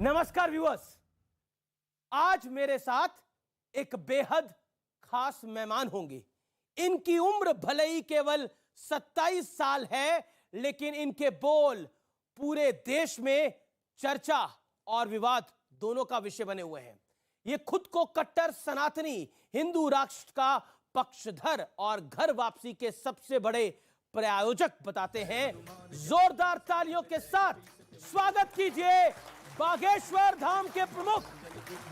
नमस्कार व्यूअर्स, आज मेरे साथ एक बेहद खास मेहमान होंगे। इनकी उम्र भले ही केवल 27 साल है, लेकिन इनके बोल पूरे देश में चर्चा और विवाद दोनों का विषय बने हुए हैं। ये खुद को कट्टर सनातनी हिंदू राष्ट्र का पक्षधर और घर वापसी के सबसे बड़े प्रायोजक बताते हैं। जोरदार तालियों के साथ स्वागत कीजिए बागेश्वर धाम के प्रमुख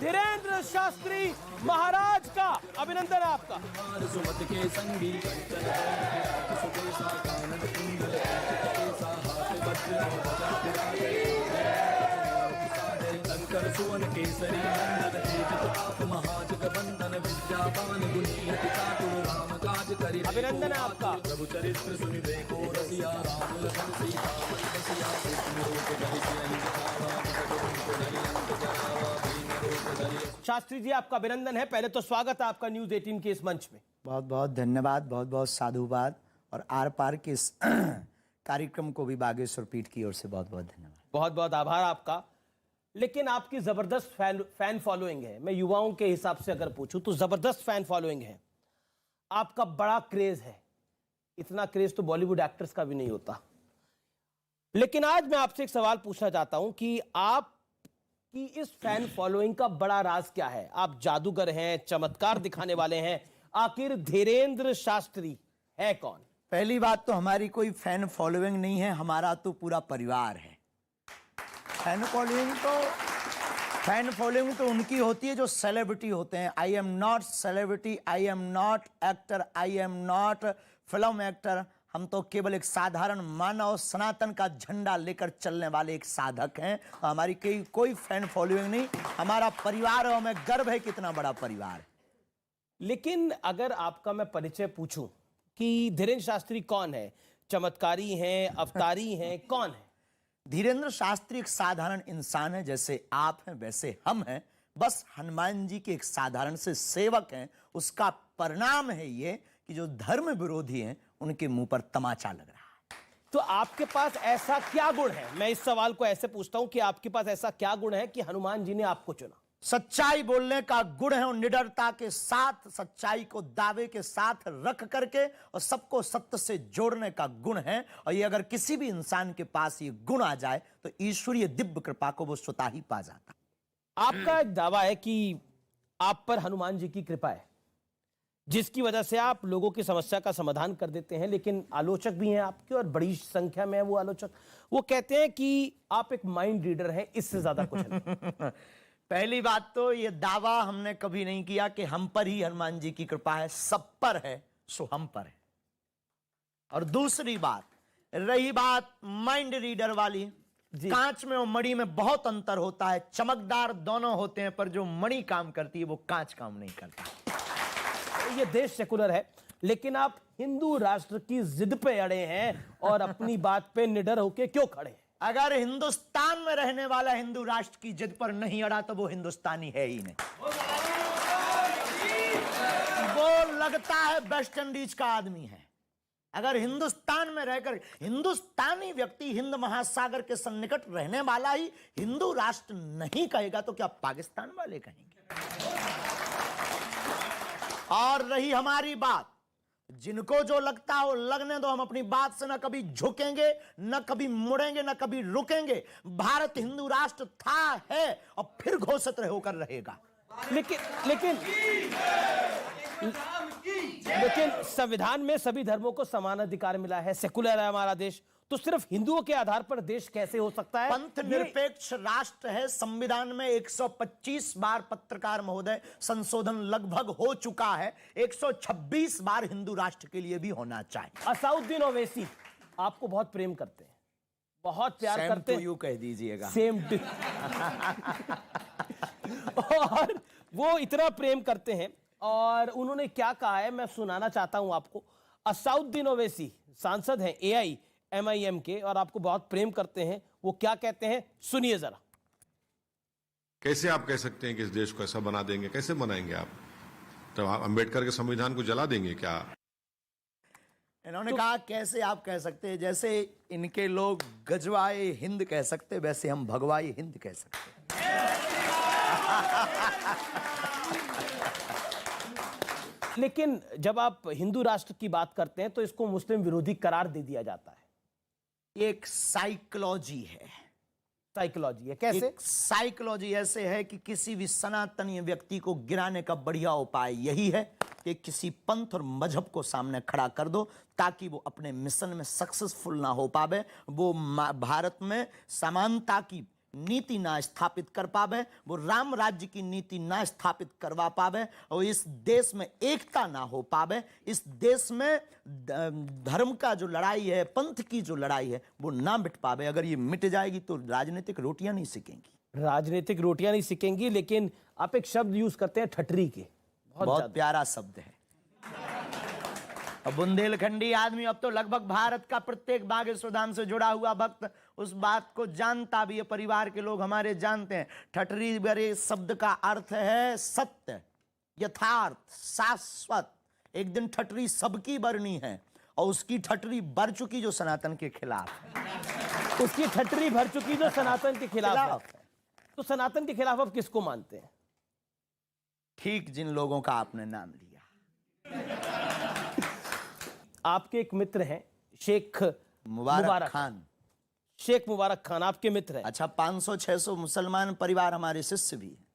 धीरेंद्र शास्त्री महाराज का। अभिनंदन है आपका। अभिनंदन है आपका। प्रभु चरित्र सुनि देखो रसिया राम लखन सीता शास्त्री जी, आपका अभिनंदन है। पहले तो स्वागत है आपका न्यूज 18 के इस मंच में। बहुत बहुत धन्यवाद, बहुत बहुत साधुवाद, और आर पार के इस कार्यक्रम को भी बागेश्वर पीठ की ओर से बहुत बहुत धन्यवाद। बहुत बहुत आभार आपका। लेकिन आपकी जबरदस्त फैन फॉलोइंग है। मैं युवाओं के हिसाब से अगर पूछूं तो जबरदस्त फैन फॉलोइंग है। आपका बड़ा क्रेज है। इतना क्रेज तो बॉलीवुड एक्टर्स का भी नहीं होता। लेकिन आज मैं आपसे एक सवाल पूछना चाहता हूं कि आपकी इस फैन फॉलोइंग का बड़ा राज क्या है? आप जादूगर हैं, चमत्कार दिखाने वाले हैं, आखिर धीरेंद्र शास्त्री है कौन? पहली बात तो हमारी कोई फैन फॉलोइंग नहीं है, हमारा तो पूरा परिवार है। फैन फॉलोइंग तो उनकी होती है जो सेलिब्रिटी होते हैं। I am not celebrity, I am not actor, I am not film actor. हम तो केवल एक साधारण मानव सनातन का झंडा लेकर चलने वाले एक साधक हैं। तो हमारी कोई फैन फॉलोइंग नहीं, हमारा परिवार है। हमें गर्व है कितना बड़ा परिवार है। लेकिन अगर आपका मैं परिचय पूछूं कि धीरेंद्र शास्त्री कौन है, चमत्कारी हैं, अवतारी हैं, कौन है? धीरेंद्र शास्त्री एक साधारण इंसान है, जैसे आप हैं वैसे हम हैं। बस हनुमान जी के एक साधारण से सेवक हैं। उसका परिणाम है ये कि जो धर्म विरोधी हैं उनके मुंह पर तमाचा लग रहा है। तो आपके पास ऐसा क्या गुण है? मैं इस सवाल को ऐसे पूछता हूं कि आपके पास ऐसा क्या गुण है कि हनुमान जी ने आपको चुना? सच्चाई बोलने का गुण है और निडरता के साथ सच्चाई को दावे के साथ रख करके और सबको सत्य से जोड़ने का गुण है। और ये अगर किसी भी इंसान के पास ये गुण आ जाए तो ईश्वरीय दिव्य कृपा को वो स्वतः ही पा जाता। आपका एक दावा है कि आप पर हनुमान जी की कृपा है, जिसकी वजह से आप लोगों की समस्या का समाधान कर देते हैं। लेकिन आलोचक भी हैं आपके, और बड़ी संख्या में है वो आलोचक। वो कहते हैं कि आप एक माइंड रीडर हैं, इससे ज्यादा कुछ नहीं। पहली बात तो ये दावा हमने कभी नहीं किया कि हम पर ही हनुमान जी की कृपा है। सब पर है सो हम पर है। और दूसरी बात, रही बात माइंड रीडर वाली, कांच में और मणि में बहुत अंतर होता है। चमकदार दोनों होते हैं, पर जो मणि काम करती है वो कांच काम नहीं करता। ये देश सेकुलर है, लेकिन आप हिंदू राष्ट्र की जिद पे अड़े हैं और अपनी बात पे निडर होके क्यों खड़े हैं? अगर हिंदुस्तान में रहने वाला हिंदू राष्ट्र की जिद पर नहीं अड़ा तो वो हिंदुस्तानी है ही नहीं। वो लगता है वेस्ट इंडीज का आदमी है। अगर हिंदुस्तान में रहकर हिंदुस्तानी व्यक्ति हिंद महासागर के सन्निकट रहने वाला ही हिंदू राष्ट्र नहीं कहेगा तो क्या पाकिस्तान वाले कहेंगे? और रही हमारी बात, जिनको जो लगता हो लगने दो। हम अपनी बात से न कभी झुकेंगे, न कभी मुड़ेंगे, न कभी रुकेंगे। भारत हिंदू राष्ट्र था, है और फिर घोषित होकर रहेगा। लेकिन संविधान में सभी धर्मों को समान अधिकार मिला है। सेकुलर है हमारा देश, तो सिर्फ हिंदुओं के आधार पर देश कैसे हो सकता है? पंथ निरपेक्ष राष्ट्र है। संविधान में 125 बार पत्रकार महोदय संशोधन लगभग हो चुका है। 126 बार हिंदू राष्ट्र के लिए भी होना चाहिए। असाउद्दीन ओवैसी आपको बहुत प्रेम करते हैं, बहुत प्यार करते हैं। यू कह दीजिएगा। सेम और वो इतना प्रेम करते हैं, और उन्होंने क्या कहा है मैं सुनाना चाहता हूं आपको। असाउद्दीन ओवैसी सांसद हैं AIMIM के, और आपको बहुत प्रेम करते हैं। वो क्या कहते हैं, सुनिए जरा। कैसे आप कह सकते हैं कि इस देश को ऐसा बना देंगे? कैसे बनाएंगे आप? तो आप अंबेडकर के संविधान को जला देंगे क्या? इन्होंने कहा कैसे आप कह सकते हैं? जैसे इनके लोग गजवाए हिंद कह सकते, वैसे हम भगवाए हिंद कह सकते। लेकिन जब आप हिंदू राष्ट्र की बात करते हैं तो इसको मुस्लिम विरोधी करार दे दिया जाता है। एक साइकोलॉजी है, साइकोलॉजी है। कैसे? एक साइकोलॉजी ऐसे है कि किसी भी सनातनीय व्यक्ति को गिराने का बढ़िया उपाय यही है कि किसी पंथ और मजहब को सामने खड़ा कर दो ताकि वो अपने मिशन में सक्सेसफुल ना हो पावे, वो भारत में समानता की नीति ना स्थापित कर पावे, वो राम राज्य की नीति ना स्थापित करवा पावे, और इस देश में एकता ना हो पावे, इस देश में धर्म का जो लड़ाई है, पंथ की जो लड़ाई है, वो ना मिट पावे। अगर ये मिट जाएगी तो राजनीतिक रोटियां नहीं सिकेंगी। राजनीतिक रोटियां नहीं सिकेंगी। लेकिन आप एक शब्द यूज करते हैं ठटरी के, बहुत प्यारा शब्द है। अब बुंदेलखंडी आदमी अब तो लगभग भारत का प्रत्येक बागेश्वर से जुड़ा हुआ भक्त उस बात को जानता भी है, परिवार के लोग हमारे जानते हैं। ठटरी बरे शब्द का अर्थ है सत्य, यथार्थ, शाश्वत। एक दिन ठटरी सबकी बरनी है और उसकी ठटरी बर चुकी जो सनातन के खिलाफ है। उसकी ठटरी भर चुकी जो सनातन के खिलाफ है। तो सनातन के खिलाफ आप किसको मानते हैं? ठीक जिन लोगों का आपने नाम लिया। आपके एक मित्र हैं शेख मुबारक खान। शेख मुबारक खान आपके मित्र हैं। अच्छा, 500-600 मुसलमान परिवार हमारे शिष्य भी हैं,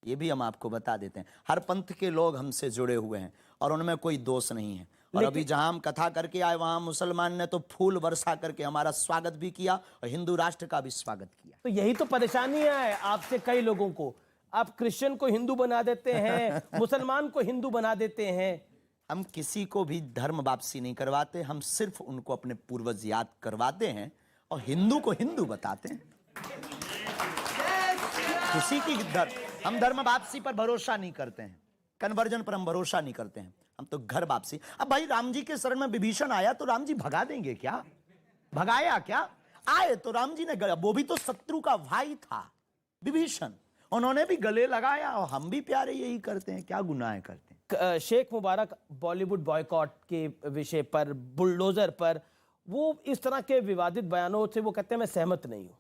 ये भी हम आपको बता देते हैं। हर पंथ के लोग हमसे जुड़े हुए हैं और उनमें कोई दोष नहीं है। और अभी जहां हम कथा करके आए वहां मुसलमान ने तो फूल वर्षा करके हमारा स्वागत भी किया और हिंदू राष्ट्र का भी स्वागत किया। तो यही तो परेशानी है आपसे कई लोगों को। आप क्रिश्चियन को हिंदू बना देते हैं, मुसलमान को हिंदू बना देते हैं। हम किसी को भी धर्म वापसी नहीं करवाते, हम सिर्फ उनको अपने पूर्वज याद करवाते हैं और हिंदू को हिंदू बताते हैं। किसी की हम धर्म वापसी पर भरोसा नहीं करते हैं, कन्वर्जन पर हम भरोसा नहीं करते हैं, हम तो घर वापसी। अब भाई राम जी के शरण में विभीषण आया तो राम जी भगा देंगे क्या? भगाया क्या? आए तो राम जी ने, वो भी तो शत्रु का भाई था विभीषण, उन्होंने भी गले लगाया और हम भी प्यारे यही करते हैं, क्या गुनाह करते हैं। शेख मुबारक बॉलीवुड बॉयकॉट के विषय पर, बुलडोजर पर, वो इस तरह के विवादित बयानों से वो कहते हैं मैं सहमत नहीं हूं।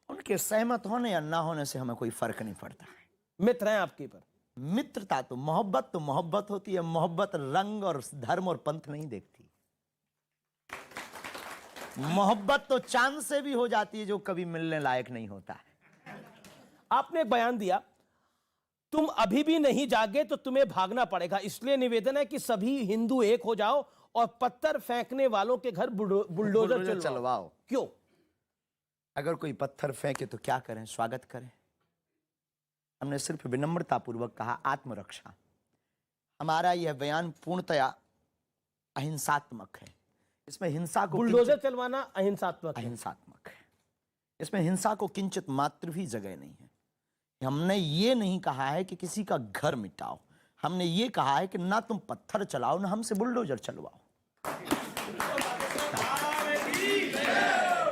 उनके सहमत होने या ना होने से हमें कोई फर्क नहीं पड़ता है। मित्र हैं आपके पर। मित्रता तो मोहब्बत होती है। मोहब्बत रंग और धर्म और पंथ नहीं देखती। मोहब्बत तो चांद से भी हो जाती है जो कभी मिलने लायक नहीं होता है। आपने एक बयान दिया, तुम अभी भी नहीं जागे तो तुम्हें भागना पड़ेगा, इसलिए निवेदन है कि सभी हिंदू एक हो जाओ और पत्थर फेंकने वालों के घर बुलडोजर चलवाओ। क्यों? अगर कोई पत्थर फेंके तो क्या करें? स्वागत करें। हमने सिर्फ विनम्रता पूर्वक कहा आत्मरक्षा। हमारा यह बयान पूर्णतया अहिंसात्मक है। इसमें हिंसा को, बुलडोजर चलवाना अहिंसात्मक है। इसमें हिंसा को किंचित मात्र भी जगह नहीं है। हमने ये नहीं कहा है कि किसी का घर मिटाओ, हमने ये कहा है कि ना तुम पत्थर चलाओ ना हमसे बुलडोजर चलवाओ।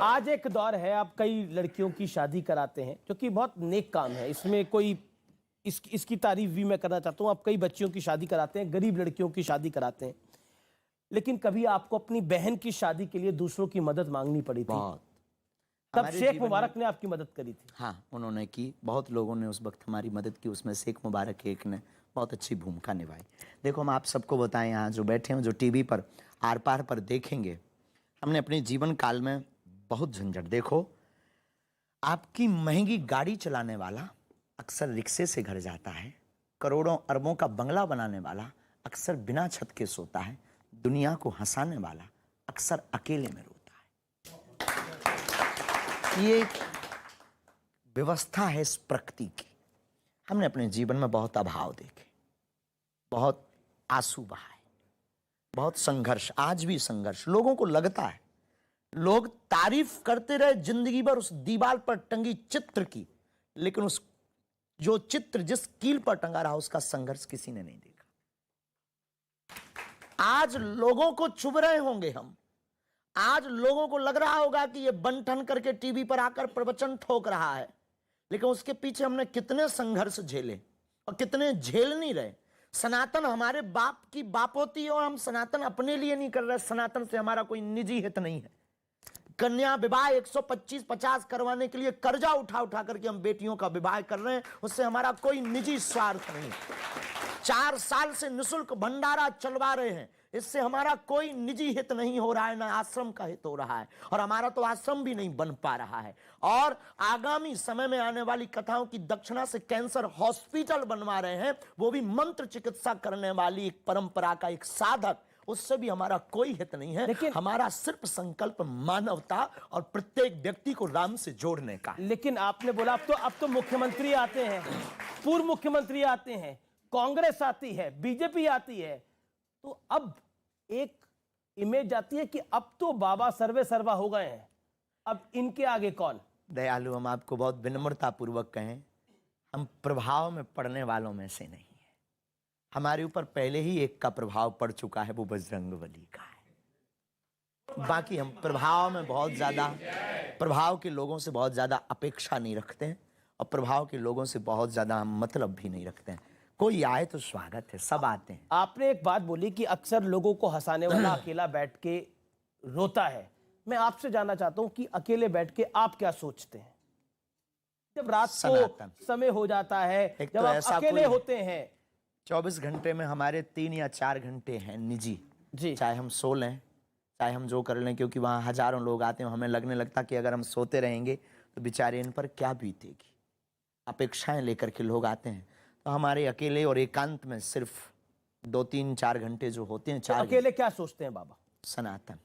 आज एक दौर है, आप कई लड़कियों की शादी कराते हैं जो कि बहुत नेक काम है, इसमें कोई इसकी तारीफ भी मैं करना चाहता हूं। आप कई बच्चियों की शादी कराते हैं, गरीब लड़कियों की शादी कराते हैं, लेकिन कभी आपको अपनी बहन की शादी के लिए दूसरों की मदद मांगनी पड़ी थी? तब शेख मुबारक ने आपकी मदद करी थी। हाँ, उन्होंने की। बहुत लोगों ने उस वक्त हमारी मदद की, उसमें शेख मुबारक एक ने बहुत अच्छी भूमिका निभाई। देखो, हम आप सबको बताएं, यहाँ जो बैठे हैं, जो टीवी पर आर पार पर देखेंगे, हमने अपने जीवन काल में बहुत झंझट। देखो, आपकी महंगी गाड़ी चलाने वाला अक्सर रिक्शे से घर जाता है, करोड़ों अरबों का बंगला बनाने वाला अक्सर बिना छत के सोता है, दुनिया को हंसाने वाला अक्सर अकेले में रोता है। ये व्यवस्था है इस प्रकृति की। हमने अपने जीवन में बहुत अभाव देखे, बहुत आंसू बहाए, बहुत संघर्ष, आज भी संघर्ष। लोगों को लगता है, लोग तारीफ करते रहे जिंदगी भर उस दीवार पर टंगी चित्र की, लेकिन उस जो चित्र जिस कील पर टंगा रहा उसका संघर्ष किसी ने नहीं देखा। आज लोगों को चुभ रहे होंगे हम, आज लोगों को लग रहा होगा कि ये बन-ठन करके टीवी पर आकर प्रवचन ठोक रहा है, लेकिन उसके पीछे हमने कितने संघर्ष झेले और कितने झेल नहीं रहे। सनातन हमारे बाप की बाप होती है और हम सनातन अपने लिए नहीं कर रहे। सनातन से हमारा कोई निजी हित नहीं है। कन्या विवाह 125-50 करवाने के लिए कर्जा उठा उठा करके हम बेटियों का विवाह कर रहे हैं। उससे हमारा कोई निजी स्वार्थ नहीं। 4 साल से निःशुल्क भंडारा चलवा रहे हैं, इससे हमारा कोई निजी हित नहीं हो रहा है, ना आश्रम का हित हो रहा है, और हमारा तो आश्रम भी नहीं बन पा रहा है। और आगामी समय में आने वाली कथाओं की दक्षिणा से कैंसर हॉस्पिटल बनवा रहे हैं, वो भी मंत्र चिकित्सा करने वाली एक परंपरा का एक साधक, उससे भी हमारा कोई हित नहीं है। लेकिन हमारा सिर्फ संकल्प मानवता और प्रत्येक व्यक्ति को राम से जोड़ने का। लेकिन आपने बोला अब तो मुख्यमंत्री आते हैं, पूर्व मुख्यमंत्री आते हैं, कांग्रेस आती है, बीजेपी आती है, तो अब एक इमेज आती है कि अब तो बाबा सर्वे सर्वा हो गए हैं, अब इनके आगे कौन? दयालु, हम आपको बहुत विनम्रता पूर्वक कहें, हम प्रभाव में पड़ने वालों में से नहीं है। हमारे ऊपर पहले ही एक का प्रभाव पड़ चुका है, वो बजरंगबली का है। बाकी हम प्रभाव में बहुत ज्यादा, प्रभाव के लोगों से बहुत ज्यादा अपेक्षा नहीं रखते हैं, और प्रभाव के लोगों से बहुत ज्यादा हम मतलब भी नहीं रखते हैं। कोई आए तो स्वागत है, सब आते हैं। आपने एक बात बोली कि अक्सर लोगों को हंसाने वाला अकेला बैठ के रोता है। मैं आपसे जानना चाहता हूं कि अकेले बैठ के आप क्या सोचते हैं जब रात सनातन को समय हो जाता है, एक जब तो आप ऐसा अकेले कोई- होते हैं? 24 घंटे में हमारे 3 या 4 घंटे हैं निजी, जी, चाहे हम सो लें, चाहे हम जो कर लें, क्योंकि वहाँ हजारों लोग आते हैं। हमें लगने लगता कि अगर हम सोते रहेंगे तो बेचारे इन पर क्या बीतेगी। अपेक्षाएं लेकर के लोग आते हैं, तो हमारे अकेले और एकांत में सिर्फ 2-3-4 घंटे जो होते हैं, तो 4 अकेले क्या सोचते हैं बाबा? सनातन,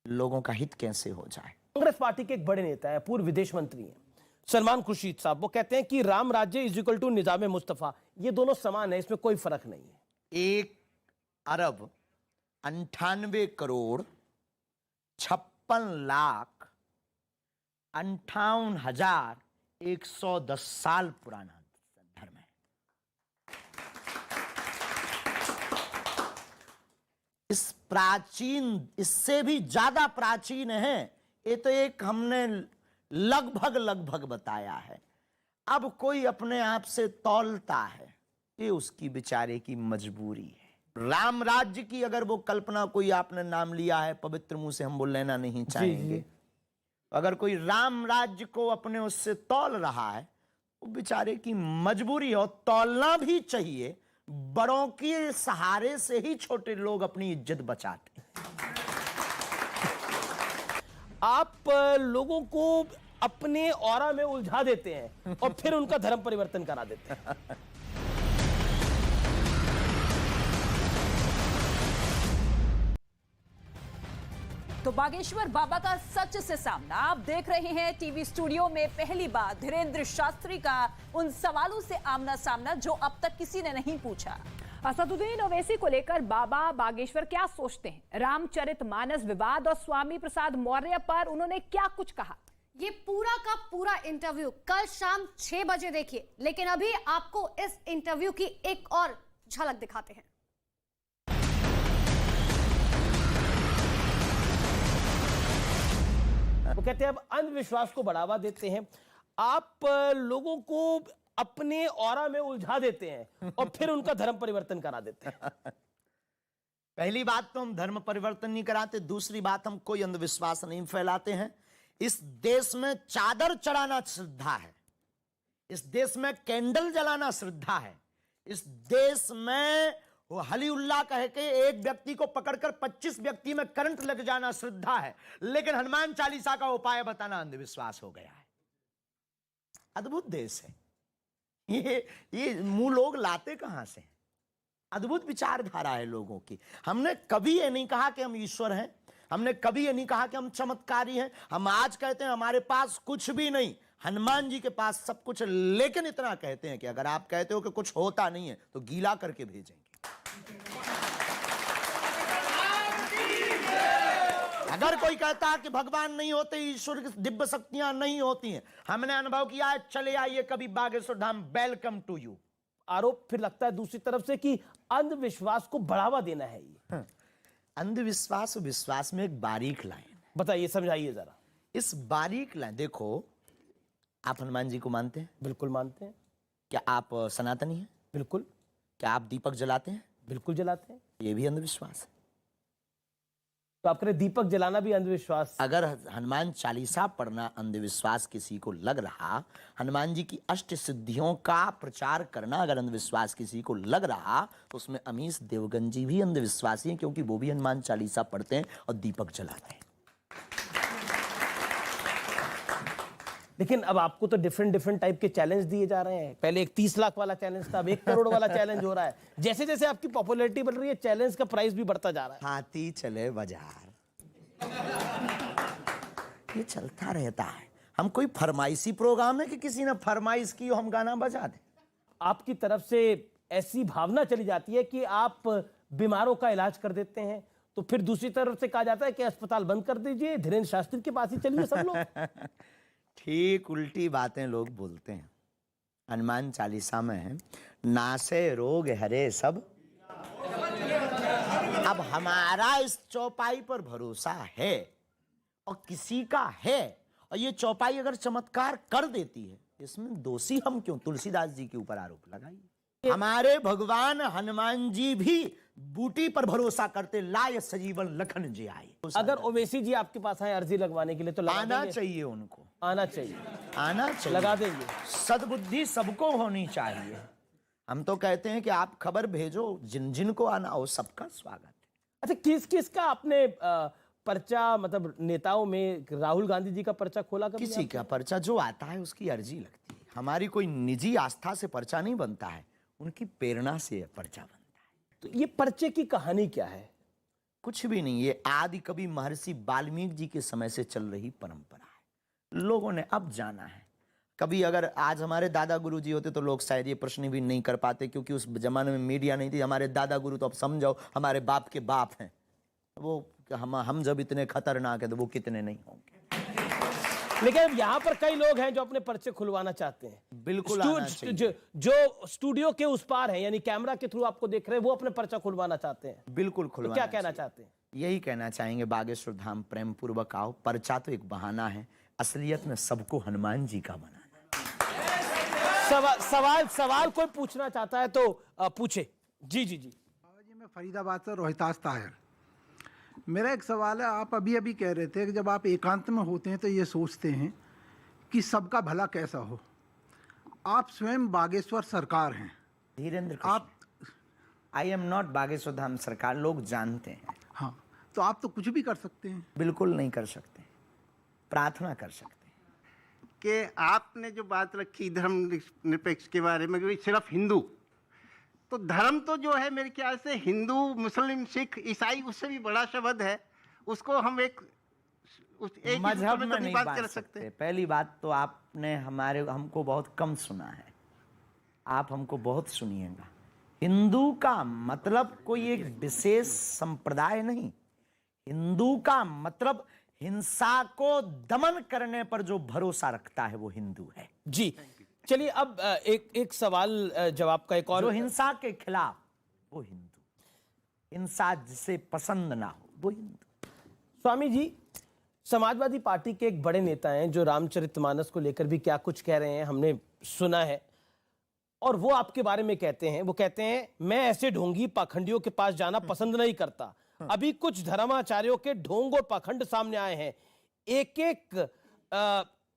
लोगों का हित कैसे हो जाए। कांग्रेस पार्टी के एक बड़े नेता है, पूर्व विदेश मंत्री हैं, सलमान खुर्शीद साहब, वो कहते हैं कि राम राज्य इज इक्वल टू निजाम मुस्तफा, ये दोनों समान है, इसमें कोई फर्क नहीं है। 1 अरब 98 करोड़ 56 लाख 58,110 साल पुराना धर्म है। इस प्राचीन, इससे भी ज्यादा प्राचीन है। ये तो एक हमने लगभग बताया है। अब कोई अपने आप से तौलता है, ये उसकी बेचारे की मजबूरी है। राम राज्य की अगर वो कल्पना कोई आपने नाम लिया है, पवित्र मुंह से हम वो लेना नहीं चाहेंगे। अगर कोई राम राज्य को अपने उससे तौल रहा है, वो बेचारे की मजबूरी है, और तौलना भी चाहिए। बड़ों के सहारे से ही छोटे लोग अपनी इज्जत बचाते हैं। आप लोगों को अपने ऑरा में उलझा देते हैं और फिर उनका धर्म परिवर्तन करा देते हैं। तो बागेश्वर बाबा का सच से सामना आप देख रहे हैं टीवी स्टूडियो में। पहली बार धीरेन्द्र शास्त्री का उन सवालों से आमना सामना जो अब तक किसी ने नहीं पूछा। असदुद्दीन ओवैसी को लेकर बाबा बागेश्वर क्या सोचते हैं, रामचरितमानस विवाद और स्वामी प्रसाद मौर्य पर उन्होंने क्या कुछ कहा, ये पूरा का पूरा इंटरव्यू कल शाम 6 बजे देखिए। लेकिन अभी आपको इस इंटरव्यू की एक और झलक दिखाते हैं। वो कहते हैं अब अंधविश्वास को बढ़ावा देते हैं, आप लोगों को अपने ऑरा में उलझा देते हैं और फिर उनका धर्म परिवर्तन करा देते हैं। पहली बात तो हम धर्म परिवर्तन नहीं कराते, दूसरी बात हम कोई अंधविश्वास नहीं फैलाते हैं। इस देश में चादर चढ़ाना श्रद्धा है, इस देश में कैंडल जलाना श्रद्धा है, इस देश में वो हली उल्लाह कह के एक व्यक्ति को पकड़कर 25 व्यक्ति में करंट लग जाना श्रद्धा है। लेकिन हनुमान चालीसा का उपाय बताना अंधविश्वास हो गया है। अद्भुत देश है ये मुंह लोग लाते कहां से? अद्भुत विचारधारा है लोगों की। हमने कभी ये नहीं कहा कि हम ईश्वर हैं, हमने कभी ये नहीं कहा कि हम चमत्कारी हैं। हम आज कहते हैं हमारे पास कुछ भी नहीं, हनुमान जी के पास सब कुछ है। लेकिन इतना कहते हैं कि अगर आप कहते हो कि कुछ होता नहीं है तो गीला करके भेजेंगे। अगर कोई कहता है कि भगवान नहीं होते, ईश्वर की दिव्य शक्तियां नहीं होती हैं, हमने अनुभव किया है। चले आइए कभी Bageshwar Dham, welcome to you. आरोप फिर लगता है दूसरी तरफ से कि अंधविश्वास को बढ़ावा देना है ये। अंधविश्वास और विश्वास में एक बारीक लाइन, बताइए, समझाइए जरा। इस बारीक लाइन देखो, आप हनुमान जी को मानते हैं? बिल्कुल मानते हैं। क्या आप सनातनी हैं? बिल्कुल। क्या आप दीपक जलाते हैं? बिल्कुल जलाते हैं। ये भी अंधविश्वास है। तो आप कह रहे दीपक जलाना भी अंधविश्वास? अगर हनुमान चालीसा पढ़ना अंधविश्वास किसी को लग रहा, हनुमान जी की अष्ट सिद्धियों का प्रचार करना अगर अंधविश्वास किसी को लग रहा, तो उसमें अमीश देवगन जी भी अंधविश्वासी हैं, क्योंकि वो भी हनुमान चालीसा पढ़ते हैं और दीपक जलाते हैं। लेकिन अब आपको तो डिफरेंट टाइप के चैलेंज दिए जा रहे हैं। पहले एक 30 लाख वाला चैलेंज था, अब 1 करोड़ वाला चैलेंज हो रहा है। जैसे जैसे आपकी पॉपुलैरिटी बढ़ रही है, चैलेंज का प्राइस भी बढ़ता जा रहा है। हाथी चले बाजार, ये चलता रहता है। हम कोई फरमाइशी प्रोग्राम है कि किसी ने फरमाइश की हम गाना बजा दें? आपकी तरफ से ऐसी भावना चली जाती है कि आप बीमारों का इलाज कर देते हैं, तो फिर दूसरी तरफ से कहा जाता है कि अस्पताल बंद कर दीजिए, धीरेन्द्र शास्त्री के पास ही चलिए सब लोग। ठीक उल्टी बातें लोग बोलते हैं। हनुमान चालीसा में है, नासे रोग हरे सब। अब हमारा इस चौपाई पर भरोसा है और किसी का है, और ये चौपाई अगर चमत्कार कर देती है, इसमें दोषी हम क्यों तुलसीदास जी के ऊपर आरोप लगाइए? हमारे भगवान हनुमान जी भी बूटी पर भरोसा करते, लाय सजीवन लखन जी आए। अगर ओवैसी जी आपके पास आए अर्जी लगवाने के लिए तो लगा आना देंगे? चाहिए उनको, आना चाहिए, आना चाहिए, लगा देंगे। सद्बुद्धि सबको होनी चाहिए। हम तो कहते हैं कि आप खबर भेजो, जिन जिन को आना हो सबका स्वागत है। अच्छा, किस किस का आपने पर्चा, मतलब नेताओं में राहुल गांधी जी का पर्चा खोला कभी? किसी का पर्चा जो आता है उसकी अर्जी लगती है। हमारी कोई निजी आस्था से पर्चा नहीं बनता है, उनकी प्रेरणा से पर्चा बनता है। तो ये पर्चे की कहानी क्या है? कुछ भी नहीं, ये आदि कवि महर्षि वाल्मीकि जी के समय से चल रही परंपरा है। लोगों ने अब जाना है। कभी अगर आज हमारे दादा गुरु जी होते तो लोग शायद ये प्रश्न भी नहीं कर पाते, क्योंकि उस जमाने में मीडिया नहीं थी। हमारे दादा गुरु तो अब समझो हमारे बाप के बाप हैं। वो हम जब इतने खतरनाक है तो वो कितने नहीं होंगे। लेकिन अब यहाँ पर कई लोग हैं जो अपने पर्चे खुलवाना चाहते हैं। बिल्कुल आना चाहिए। जो स्टूडियो के उस पार है, यानी कैमरा के थ्रू आपको देख रहे हैं, वो अपने पर्चा खुलवाना चाहते हैं। बिल्कुल तो खुलवाना क्या कहना चाहते हैं? यही कहना चाहेंगे, बागेश्वर धाम प्रेम पूर्वक आओ। पर्चा तो एक बहाना है, असलियत में सबको हनुमान जी का बनाना। सवाल कोई पूछना चाहता है तो पूछे। जी जी जी। बाबा जी, मैं फरीदाबाद से रोहितास ताहिर। मेरा एक सवाल है, आप अभी अभी कह रहे थे कि जब आप एकांत में होते हैं तो ये सोचते हैं कि सबका भला कैसा हो। आप स्वयं बागेश्वर सरकार हैं। धीरेन्द्र, आप I am not Bageshwar Dham सरकार, लोग जानते हैं। हाँ, तो आप तो कुछ भी कर सकते हैं। बिल्कुल नहीं कर सकते, प्रार्थना कर सकते हैं। कि आपने जो बात रखी धर्म निरपेक्ष के बारे में, कि सिर्फ हिंदू, तो धर्म तो जो है मेरे ख्याल से हिंदू, मुस्लिम, सिख, ईसाई, उससे भी बड़ा शब्द है। उसको हम एक मजहब में नहीं बात कर सकते। पहली बात तो आपने हमको बहुत कम सुना है, आप हमको बहुत सुनिएगा। हिंदू का मतलब कोई एक विशेष संप्रदाय नहीं। हिंदू का मतलब हिंसा को दमन करने पर जो भरोसा रखता है वो हिंदू है। जी चलिए, अब एक सवाल जवाब का एक और। जो हिंसा के खिलाफ वो हिंदू, हिंसा जिसे पसंद ना हो वो हिंदू। स्वामी जी, समाजवादी पार्टी के एक बड़े नेता हैं जो रामचरितमानस को लेकर भी क्या कुछ कह रहे हैं, हमने सुना है। और वो आपके बारे में कहते हैं, वो कहते हैं मैं ऐसे ढोंगी पाखंडियों के पास जाना पसंद नहीं करता। अभी कुछ धर्माचार्यों के ढोंग और पाखंड सामने आए हैं,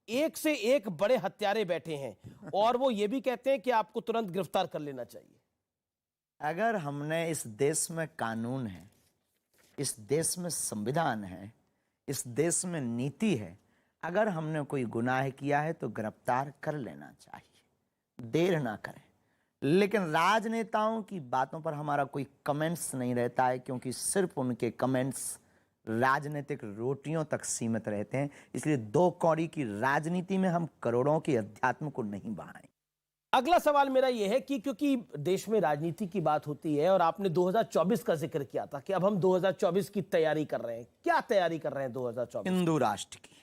एक से एक बड़े हत्यारे बैठे हैं। और वो ये भी कहते हैं कि आपको तुरंत गिरफ्तार कर लेना चाहिए। अगर हमने, इस देश में कानून है, इस देश में संविधान है, इस देश में नीति है, अगर हमने कोई गुनाह किया है तो गिरफ्तार कर लेना चाहिए, देर ना करें। लेकिन राजनेताओं की बातों पर हमारा कोई कमेंट्स नहीं रहता है, क्योंकि सिर्फ उनके कमेंट्स राजनीतिक रोटियों तक सीमित रहते हैं। इसलिए 2 कौड़ी की राजनीति में हम करोड़ों के अध्यात्म को नहीं बढ़ाएं। अगला सवाल मेरा यह है कि क्योंकि देश में राजनीति की बात होती है और आपने 2024 का जिक्र किया था कि अब हम 2024 की तैयारी कर रहे हैं, क्या तैयारी कर रहे हैं 2024? हिंदू राष्ट्र की।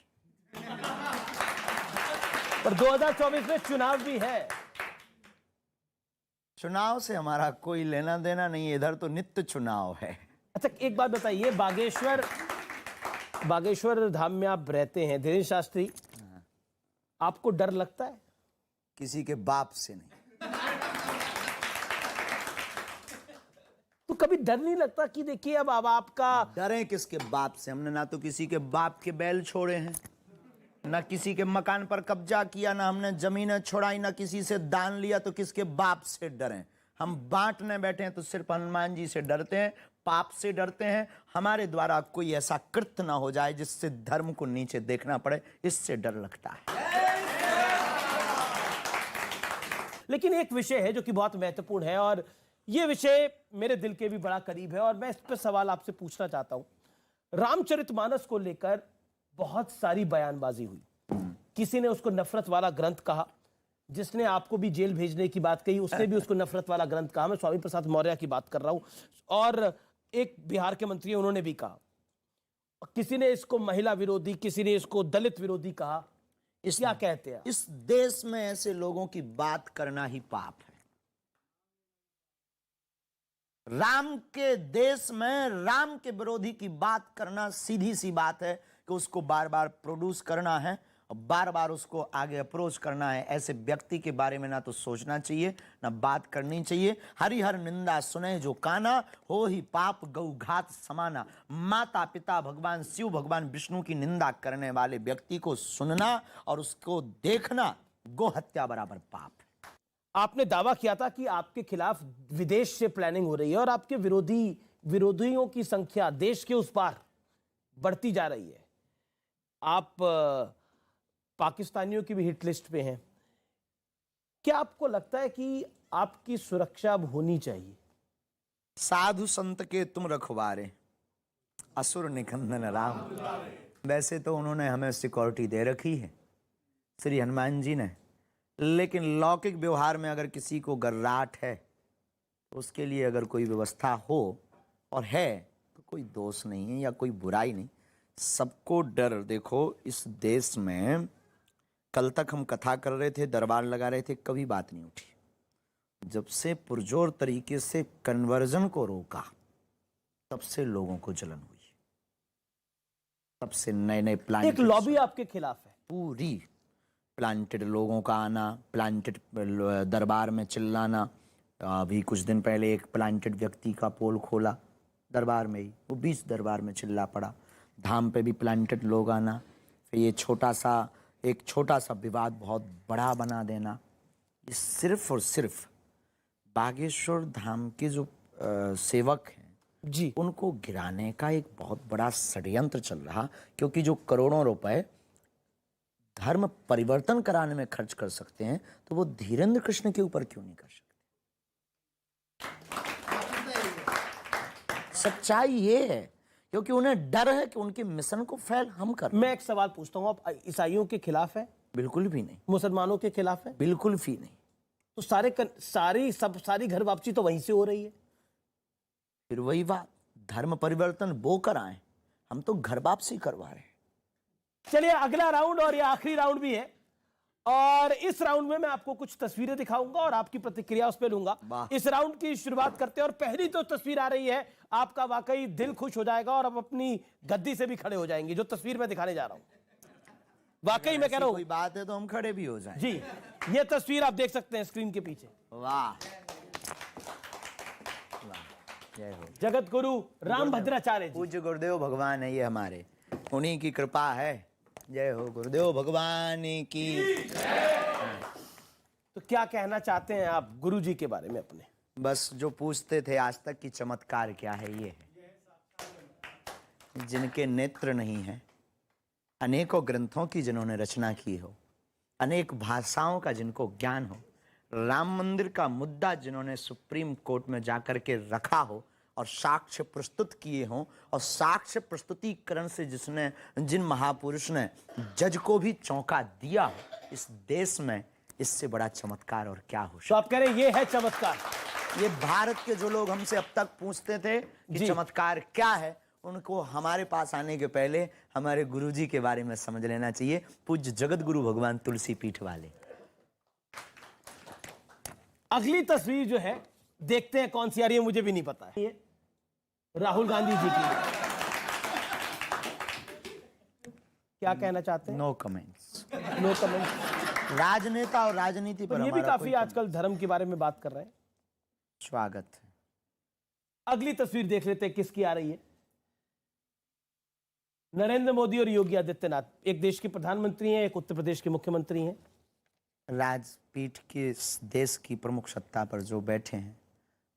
पर 2024 में चुनाव भी है। चुनाव से हमारा कोई लेना देना नहीं है, इधर तो नित्य चुनाव है। अच्छा, एक बात बताइए, बागेश्वर धाम में आप रहते हैं, धीरेन्द्र शास्त्री, आपको डर लगता है? किसी के बाप से नहीं। तो कभी डर नहीं लगता कि देखिए अब आपका डरे किसके बाप से? हमने ना तो किसी के बाप के बैल छोड़े हैं, ना किसी के मकान पर कब्जा किया, ना हमने जमीनें छोड़ाई, ना किसी से दान लिया, तो किसके बाप से डरें? हम बांटने बैठे हैं तो सिर्फ हनुमान जी से डरते हैं, पाप से डरते हैं। हमारे द्वारा कोई ऐसा कृत्य ना हो जाए जिससे धर्म को नीचे देखना पड़े, इससे डर लगता है। लेकिन एक विषय है जो कि बहुत महत्वपूर्ण है और यह विषय मेरे दिल के भी बड़ा करीब है और मैं इस पर सवाल आपसे पूछना चाहता हूं। रामचरितमानस को लेकर बहुत सारी बयानबाजी हुई। किसी ने उसको नफरत वाला ग्रंथ कहा, जिसने आपको भी जेल भेजने की बात कही उसने भी उसको नफरत वाला ग्रंथ कहा। मैं स्वामी प्रसाद मौर्य की बात कर रहा हूं। और एक बिहार के मंत्री उन्होंने भी कहा। किसी ने इसको महिला विरोधी, किसी ने इसको दलित विरोधी कहा। क्या कहते हैं? इस देश में ऐसे लोगों की बात करना ही पाप है। राम के देश में राम के विरोधी की बात करना सीधी सी बात है कि उसको बार बार प्रोड्यूस करना है और बार बार उसको आगे अप्रोच करना है। ऐसे व्यक्ति के बारे में ना तो सोचना चाहिए ना बात करनी चाहिए। हरिहर निंदा सुने जो काना, हो ही पाप गौ घात समाना। माता पिता भगवान शिव भगवान विष्णु की निंदा करने वाले व्यक्ति को सुनना और उसको देखना गो हत्या बराबर पाप है। आपने दावा किया था कि आपके खिलाफ विदेश से प्लानिंग हो रही है और आपके विरोधियों की संख्या देश के उस पार बढ़ती जा रही है। आप पाकिस्तानियों की भी हिट लिस्ट पे हैं। क्या आपको लगता है कि आपकी सुरक्षा अब होनी चाहिए? साधु संत के तुम रखवारे, असुर निकंदन राम। वैसे तो उन्होंने हमें सिक्योरिटी दे रखी है, श्री हनुमान जी ने, लेकिन लौकिक व्यवहार में अगर किसी को गर्राट है तो उसके लिए अगर कोई व्यवस्था हो और है तो कोई दोष नहीं है या कोई बुराई नहीं। सबको डर। देखो इस देश में कल तक हम कथा कर रहे थे, दरबार लगा रहे थे, कभी बात नहीं उठी। जब से पुरजोर तरीके से कन्वर्जन को रोका तब से लोगों को जलन हुई, तब से नए नए प्लान। एक लॉबी आपके खिलाफ है पूरी। प्लांटेड लोगों का आना, प्लांटेड दरबार में चिल्लाना। अभी कुछ दिन पहले एक प्लांटेड व्यक्ति का पोल खोला दरबार में ही, वो 20 दरबार में चिल्ला पड़ा। धाम पे भी प्लांटेड लोग आना, फिर ये एक छोटा सा विवाद बहुत बड़ा बना देना। ये सिर्फ और सिर्फ बागेश्वर धाम के जो सेवक हैं जी, उनको गिराने का एक बहुत बड़ा षड्यंत्र चल रहा। क्योंकि जो करोड़ों रुपए धर्म परिवर्तन कराने में खर्च कर सकते हैं तो वो धीरेन्द्र कृष्ण के ऊपर क्यों नहीं कर सकते? सच्चाई ये है क्योंकि उन्हें डर है कि उनके मिशन को फेल हम कर। मैं एक सवाल पूछता हूं, आप ईसाइयों के खिलाफ है? बिल्कुल भी नहीं। मुसलमानों के खिलाफ है? बिल्कुल भी नहीं। तो सारी घर वापसी तो वहीं से हो रही है। फिर वही बात, धर्म परिवर्तन वो कराएं, हम तो घर वापसी करवा रहे हैं। चलिए अगला राउंड और ये आखिरी राउंड भी है और इस राउंड में मैं आपको कुछ तस्वीरें दिखाऊंगा और आपकी प्रतिक्रिया उस पर लूंगा। इस राउंड की शुरुआत करते हैं और पहली तो तस्वीर आ रही है, आपका वाकई दिल खुश हो जाएगा और आप अपनी गद्दी से भी खड़े हो जाएंगे। जो तस्वीर मैं दिखाने जा रहा हूं, वाकई मैं कह रहा हूं, कोई बात है तो हम खड़े भी हो जाएं। जी, ये तस्वीर आप देख सकते हैं स्क्रीन के पीछे। वाह, जय हो। जगत गुरु रामभद्राचार्य जी, पूज्य गुरुदेव भगवान है ये हमारे, उन्हीं की कृपा है। जय हो गुरुदेव भगवान की। तो क्या कहना चाहते हैं आप गुरु जी के बारे में अपने? बस जो पूछते थे आज तक की चमत्कार क्या है, ये है जिनके नेत्र नहीं है, अनेकों ग्रंथों की जिन्होंने रचना की हो, अनेक भाषाओं का जिनको ज्ञान हो, राम मंदिर का मुद्दा जिन्होंने सुप्रीम कोर्ट में जाकर के रखा हो और साक्ष्य प्रस्तुत किए हों, और साक्ष्य प्रस्तुतिकरण से जिन महापुरुष ने जज को भी चौंका दिया हो, इस देश में इससे बड़ा चमत्कार और क्या हो। तो आप कह रहे हैं ये है चमत्कार? ये भारत के जो लोग हमसे अब तक पूछते थे कि चमत्कार क्या है, उनको हमारे पास आने के पहले हमारे गुरुजी के बारे में समझ लेना चाहिए, पूज्य जगत गुरु भगवान तुलसी पीठ वाले। अगली तस्वीर जो है देखते हैं कौन सी आ रही है, मुझे भी नहीं पता है। ये राहुल गांधी जी की, क्या कहना चाहते हैं? No comments. No comments. राजनेता और राजनीति पर ये भी हमारा काफी आजकल धर्म के बारे में बात कर रहे हैं। स्वागत है। अगली तस्वीर देख लेते हैं किसकी आ रही है। नरेंद्र मोदी और योगी आदित्यनाथ, एक देश के प्रधानमंत्री हैं, एक उत्तर प्रदेश के मुख्यमंत्री हैं। राजपीठ के इस देश की प्रमुख सत्ता पर जो बैठे हैं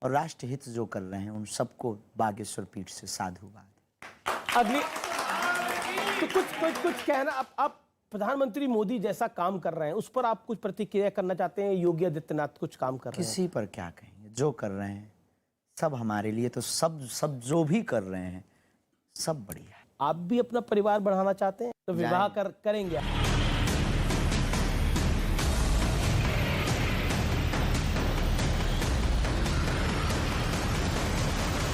और राष्ट्र हित जो कर रहे हैं, उन सबको बागेश्वर पीठ से साधुवाद। अगली तो कुछ कहना, आप प्रधानमंत्री मोदी जैसा काम कर रहे हैं, उस पर आप कुछ प्रतिक्रिया करना चाहते हैं? योगी आदित्यनाथ कुछ काम कर रहे हैं, किसी पर क्या कहेंगे? जो कर रहे हैं सब हमारे लिए, तो सब जो भी कर रहे हैं सब बढ़िया है। आप भी अपना परिवार बढ़ाना चाहते हैं तो विवाह करेंगे?